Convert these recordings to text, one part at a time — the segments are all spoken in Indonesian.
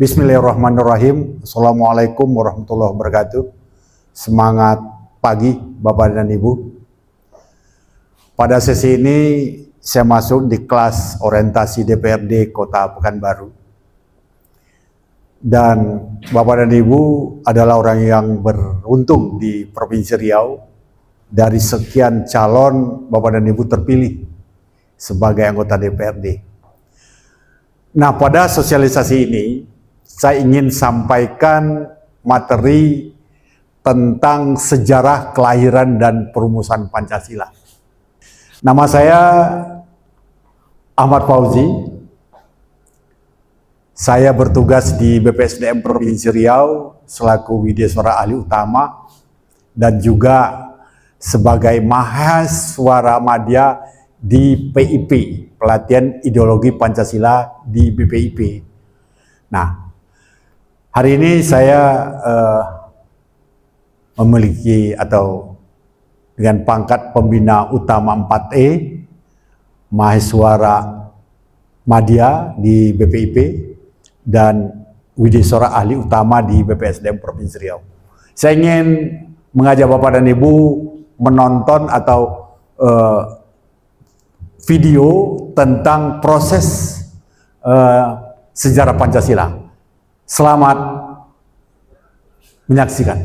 Bismillahirrahmanirrahim. Assalamualaikum warahmatullahi wabarakatuh. Semangat pagi Bapak dan Ibu. Pada sesi ini saya masuk di kelas orientasi DPRD Kota Pekanbaru. Dan Bapak dan Ibu adalah orang yang beruntung di Provinsi Riau. Dari sekian calon, Bapak dan Ibu terpilih sebagai anggota DPRD. Nah, pada sosialisasi ini saya ingin sampaikan materi tentang sejarah kelahiran dan perumusan Pancasila. Nama saya Ahmad Fauzi. Saya bertugas di BPSDM Provinsi Riau selaku Widyaswara Ahli Utama dan juga sebagai mahasiswa madya di PIP, Pelatihan Ideologi Pancasila di BPIP. Nah, hari ini saya memiliki atau dengan pangkat pembina utama 4E, mahasiswa madya di BPIP dan Widyaswara Ahli Utama di BPSDM Provinsi Riau. Saya ingin mengajak Bapak dan Ibu menonton atau video tentang proses sejarah Pancasila. Selamat menyaksikan.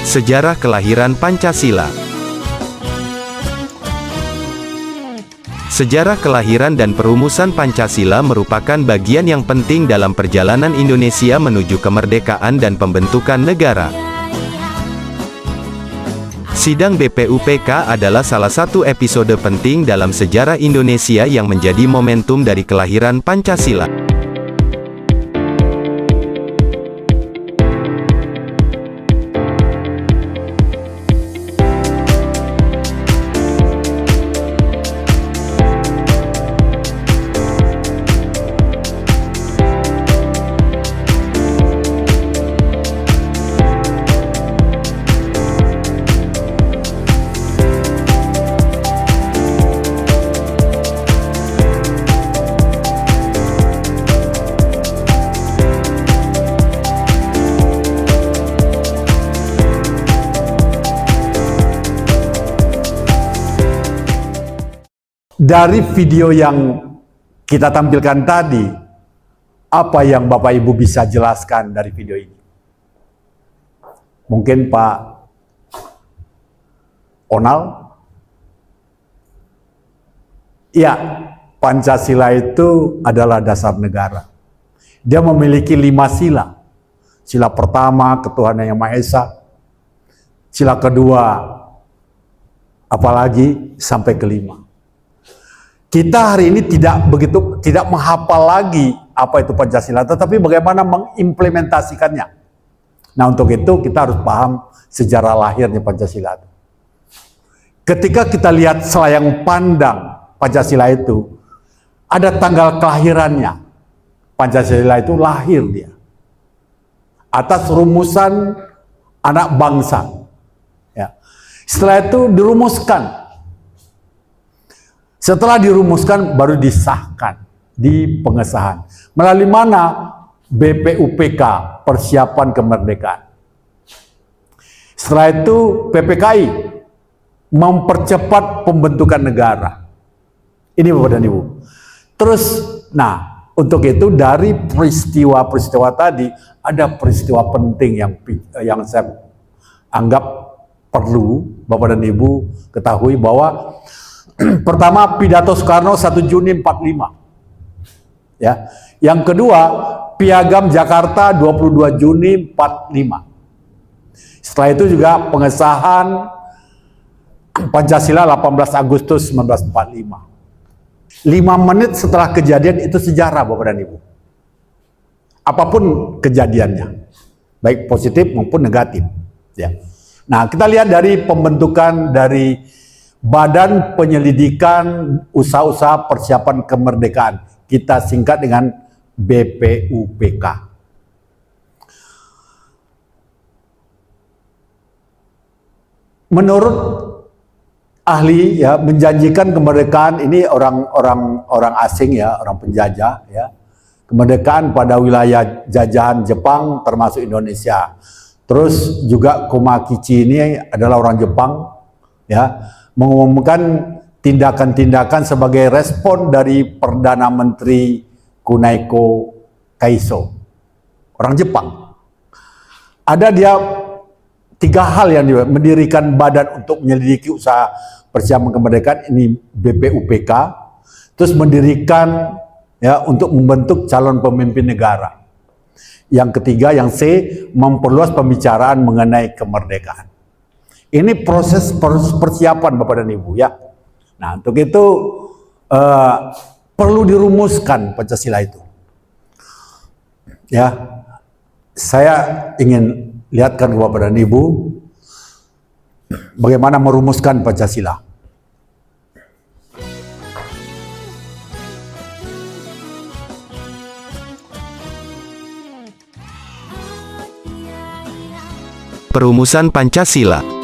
Sejarah kelahiran Pancasila. Sejarah kelahiran dan perumusan Pancasila merupakan bagian yang penting dalam perjalanan Indonesia menuju kemerdekaan dan pembentukan negara. Sidang BPUPK adalah salah satu episode penting dalam sejarah Indonesia yang menjadi momentum dari kelahiran Pancasila. Dari video yang kita tampilkan tadi, apa yang Bapak Ibu bisa jelaskan dari video ini? Mungkin Pak Onal? Ya, Pancasila itu adalah dasar negara. Dia memiliki 5 sila. Sila pertama, ketuhanan yang Maha Esa. Sila kedua, apalagi sampai kelima. Kita hari ini tidak menghafal lagi apa itu Pancasila, tetapi bagaimana mengimplementasikannya. Nah, untuk itu kita harus paham sejarah lahirnya Pancasila. Ketika kita lihat selayang pandang Pancasila itu, ada tanggal kelahirannya. Pancasila itu lahir dia atas rumusan anak bangsa. Ya. Setelah itu dirumuskan. Setelah dirumuskan baru disahkan di pengesahan. Melalui mana? BPUPK, Persiapan Kemerdekaan. Setelah itu PPKI, mempercepat pembentukan negara. Ini Bapak dan Ibu. Terus, nah untuk itu dari peristiwa-peristiwa tadi ada peristiwa penting yang saya anggap perlu Bapak dan Ibu ketahui bahwa pertama, pidato Soekarno 1 Juni 45. Ya. Yang kedua, Piagam Jakarta 22 Juni 45. Setelah itu juga pengesahan Pancasila 18 Agustus 1945. 5 menit setelah kejadian itu sejarah Bapak dan Ibu. Apapun kejadiannya, baik positif maupun negatif. Ya. Nah, kita lihat dari pembentukan dari Badan Penyelidikan Usaha-usaha Persiapan Kemerdekaan, kita singkat dengan BPUPK. Menurut ahli ya menjanjikan kemerdekaan ini orang asing ya, orang penjajah ya. Kemerdekaan pada wilayah jajahan Jepang termasuk Indonesia. Terus juga Komakichi ini adalah orang Jepang ya, mengumumkan tindakan-tindakan sebagai respon dari Perdana Menteri Kunihiko Kaiso, orang Jepang. Ada dia 3 hal yang dia mendirikan badan untuk menyelidiki usaha persiapan kemerdekaan, ini BPUPK, terus mendirikan ya untuk membentuk calon pemimpin negara. Yang ketiga, yang C, memperluas pembicaraan mengenai kemerdekaan. Ini proses persiapan Bapak dan Ibu ya. Nah, untuk itu perlu dirumuskan Pancasila itu. Ya, saya ingin lihatkan ke Bapak dan Ibu bagaimana merumuskan Pancasila. Perumusan Pancasila.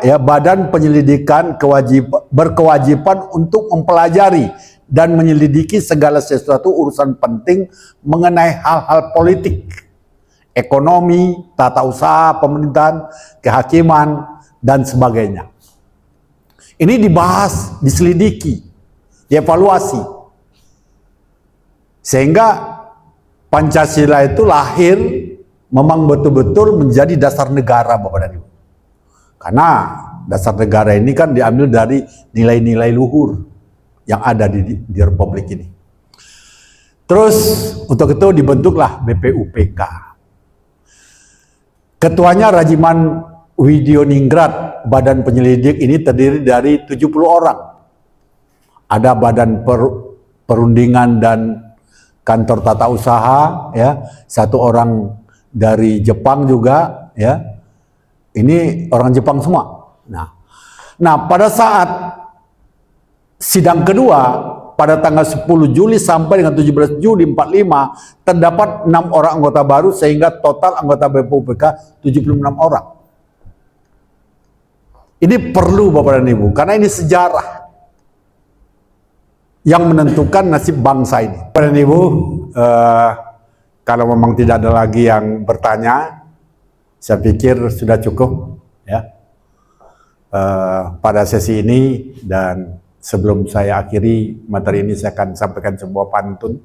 Ya, Badan Penyelidikan berkewajiban untuk mempelajari dan menyelidiki segala sesuatu urusan penting mengenai hal-hal politik, ekonomi, tata usaha pemerintahan, kehakiman, dan sebagainya. Ini dibahas, diselidiki, dievaluasi. Sehingga Pancasila itu lahir memang betul-betul menjadi dasar negara Bapak dan Ibu. Karena dasar negara ini kan diambil dari nilai-nilai luhur yang ada di Republik ini. Terus untuk itu dibentuklah BPUPK. Ketuanya Rajiman Widyoningrat. Badan penyelidik ini terdiri dari 70 orang. Ada badan perundingan dan kantor tata usaha, ya, 1 orang dari Jepang juga, ya. Ini orang Jepang semua. Nah, pada saat sidang kedua pada tanggal 10 Juli sampai dengan 17 Juli 45 terdapat 6 orang anggota baru sehingga total anggota BPUPK 76 orang. Ini perlu Bapak dan Ibu karena ini sejarah yang menentukan nasib bangsa ini. Bapak dan Ibu, kalau memang tidak ada lagi yang bertanya, saya pikir sudah cukup ya pada sesi ini, dan sebelum saya akhiri materi ini saya akan sampaikan sebuah pantun.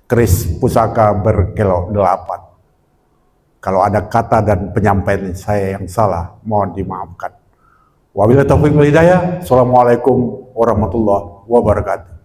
Keris pusaka berkelok 8. Kalau ada kata dan penyampaian saya yang salah, mohon dimaafkan. Wabillahi taufiq wal hidayah. Assalamualaikum warahmatullahi wabarakatuh.